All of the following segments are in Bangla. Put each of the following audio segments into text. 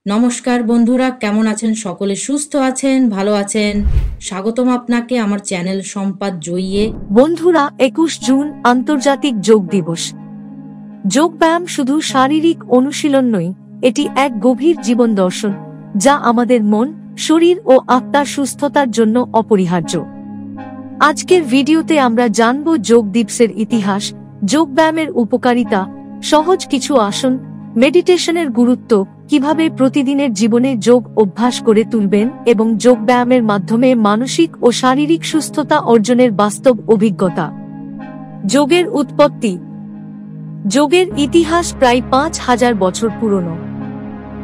নমস্কার বন্ধুরা, কেমন আছেন? সকলে সুস্থ আছেন, ভালো আছেন? স্বাগতম আপনাকে আমার চ্যানেল সম্পাদ জয়ীয়ে। বন্ধুরা, 21 জুন আন্তর্জাতিক যোগ দিবস। যোগব্যায়াম শুধু শারীরিক অনুশীলন নয়, এটি এক গভীর জীবন দর্শন যা আমাদের মন, শরীর ও আত্মার সুস্থতার জন্য অপরিহার্য। আজকের ভিডিওতে আমরা জানব যোগ দিবসের ইতিহাস, যোগব্যায়ামের উপকারিতা, সহজ কিছু আসন, মেডিটেশনের গুরুত্ব, কিভাবে প্রতিদিনের জীবনে যোগ অভ্যাস করে তুলবেন এবং যোগব্যায়ামের মাধ্যমে মানসিক ও শারীরিক সুস্থতা অর্জনের বাস্তব অভিজ্ঞতা। যোগের উৎপত্তি। যোগের ইতিহাস প্রায় 5000 বছর পুরনো।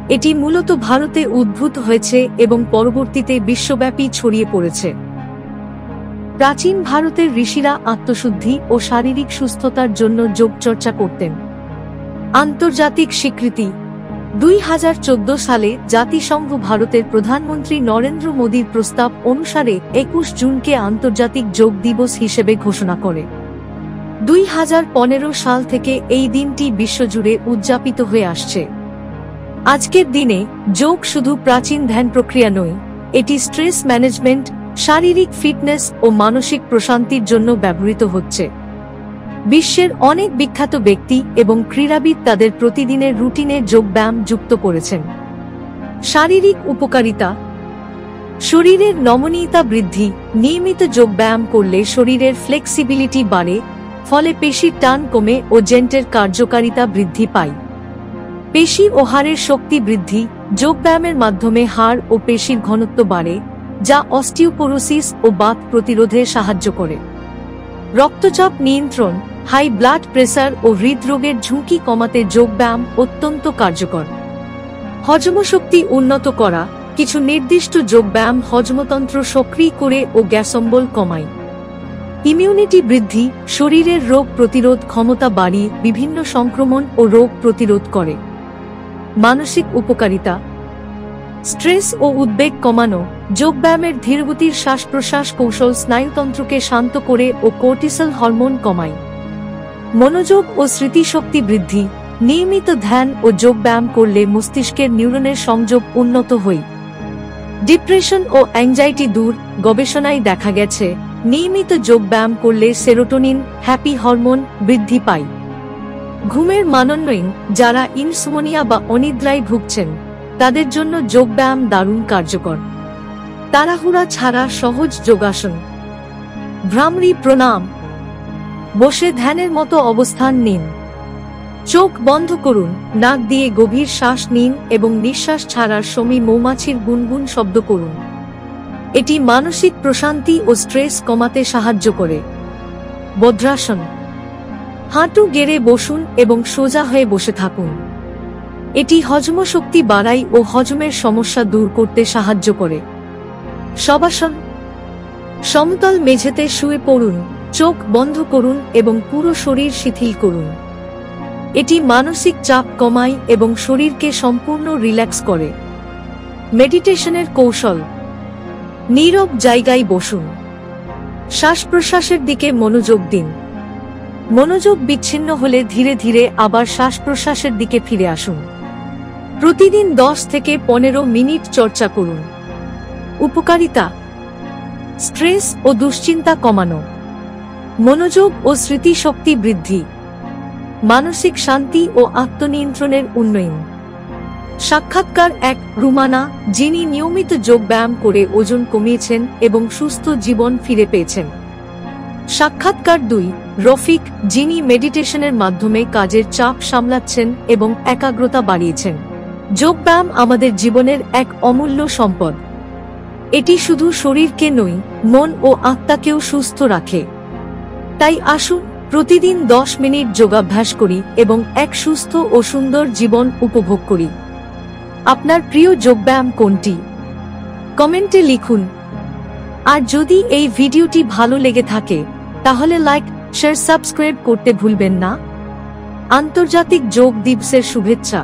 এটি মূলত ভারতে উদ্ভূত হয়েছে এবং পরবর্তীতে বিশ্বব্যাপী ছড়িয়ে পড়েছে। প্রাচীন ভারতের ঋষিরা আত্মশুদ্ধি ও শারীরিক সুস্থতার জন্য যোগ চর্চা করতেন। আন্তর্জাতিক স্বীকৃতি। 2014 সালে জাতিসংঘ ভারতের প্রধানমন্ত্রী নরেন্দ্র মোদীর প্রস্তাব অনুসারে 21 জুনকে আন্তর্জাতিক যোগ দিবস হিসেবে ঘোষণা করে। 2015 সাল থেকে এই দিনটি বিশ্বজুড়ে উদযাপিত হয়ে আসছে। আজকের দিনে যোগ শুধু প্রাচীন ধ্যান প্রক্রিয়া নয়, এটি স্ট্রেস ম্যানেজমেন্ট, শারীরিক ফিটনেস ও মানসিক প্রশান্তির জন্য ব্যবহৃত হচ্ছে। বিশ্বের অনেক বিখ্যাত ব্যক্তি এবং ক্রীড়াবিদ তাদের প্রতিদিনের রুটিনে যোগব্যায়াম যুক্ত করেছেন। শারীরিক উপকারিতা। শরীরের নমনীয়তা বৃদ্ধি। নিয়মিত যোগব্যায়াম করলে শরীরের ফ্লেক্সিবিলিটি বাড়ে, ফলে পেশির টান কমে ও জয়েন্টের কার্যকারিতা বৃদ্ধি পায়। পেশি ও হাড়ের শক্তি বৃদ্ধি। যোগব্যায়ামের মাধ্যমে হাড় ও পেশির ঘনত্ব বাড়ে, যা অস্টিওপোরোসিস ও বাত প্রতিরোধে সাহায্য করে। রক্তচাপ নিয়ন্ত্রণ। হাই ব্লাড প্রেসার ও হৃদরোগের ঝুঁকি কমাতে যোগব্যায়াম অত্যন্ত কার্যকর। হজমশক্তি উন্নত করা। কিছু নির্দিষ্ট যোগব্যায়াম হজমতন্ত্র সক্রিয় করে ও গ্যাসঅম্বল কমায়। ইমিউনিটি বৃদ্ধি। শরীরের রোগ প্রতিরোধ ক্ষমতা বাড়িয়ে বিভিন্ন সংক্রমণ ও রোগ প্রতিরোধ করে। মানসিক উপকারিতা। স্ট্রেস ও উদ্বেগ কমানো। যোগব্যায়ামের ধীরগতির শ্বাস প্রশ্বাস কৌশল স্নায়ুতন্ত্রকে শান্ত করে ও কর্টিসল হরমোন কমায়। মনোযোগ ও স্মৃতিশক্তি বৃদ্ধি। নিয়মিত ধ্যান ও যোগব্যায়াম করলে মস্তিষ্কের নিউরনের সংযোগ উন্নত হয়। ডিপ্রেশন ও অ্যাংজাইটি দূর। গবেষণায় দেখা গেছে নিয়মিত যোগব্যায়াম করলে সেরোটোনিন, হ্যাপি হরমোন বৃদ্ধি পায়। ঘুমের মানোন্নয়ন। যারা ইনসমনিয়া বা অনিদ্রায় ভুগছেন তাদের জন্য যোগব্যায়াম দারুণ কার্যকর। তাড়াহুড়া ছাড়া সহজ যোগাসন। ভ্রামরী প্রণাম। বসে ধ্যানের মতো অবস্থান নিন। চোখ বন্ধ করুন, নাক দিয়ে গভীর শ্বাস নিন এবং নিঃশ্বাস ছাড়ার সময় মৌমাছির গুনগুন শব্দ করুন। এটি মানসিক প্রশান্তি ও স্ট্রেস কমাতে সাহায্য করে। বজ্রাসন। হাঁটু গেড়ে বসুন এবং সোজা হয়ে বসে থাকুন। এটি হজমশক্তি বাড়ায় ও হজমের সমস্যা দূর করতে সাহায্য করে। শবাসন। সমতল মেঝেতে শুয়ে পড়ুন, চোখ বন্ধ করুন এবং পুরো শরীর শিথিল করুন। এটি মানসিক চাপ কমায় এবং শরীরকে সম্পূর্ণ রিল্যাক্স করে। মেডিটেশনের কৌশল। নীরব জায়গায় বসুন। শ্বাস প্রশ্বাসের দিকে মনোযোগ দিন। মনোযোগ বিচ্ছিন্ন হলে ধীরে ধীরে আবার শ্বাস প্রশ্বাসের দিকে ফিরে আসুন। প্রতিদিন 10 থেকে 15 মিনিট চর্চা করুন। উপকারিতা। স্ট্রেস ও দুশ্চিন্তা কমানো। মনোযোগ ও স্মৃতিশক্তি বৃদ্ধি। মানসিক শান্তি ও আত্মনিয়ন্ত্রণের উন্নয়ন। সাক্ষাৎকার 1 রুমানা, যিনি নিয়মিত যোগব্যায়াম করে ওজন কমিয়েছেন এবং সুস্থ জীবন ফিরে পেয়েছেন। সাক্ষাৎকার 2 রফিক, যিনি মেডিটেশনের মাধ্যমে কাজের চাপ সামলাচ্ছেন এবং একাগ্রতা বাড়িয়েছেন। যোগব্যায়াম আমাদের জীবনের এক অমূল্য সম্পদ। এটি শুধু শরীরকে নয়, মন ও আত্মাকেও সুস্থ রাখে। তাই আসুন প্রতিদিন 10 মিনিট যোগাভ্যাস করি এবং এক সুস্থ ও সুন্দর জীবন উপভোগ করি। আপনার প্রিয় যোগব্যায়াম কোনটি? কমেন্টে লিখুন। আর যদি এই ভিডিওটি ভালো লেগে থাকে তাহলে লাইক, শেয়ার, সাবস্ক্রাইব করতে ভুলবেন না। আন্তর্জাতিক যোগ দিবসের শুভেচ্ছা।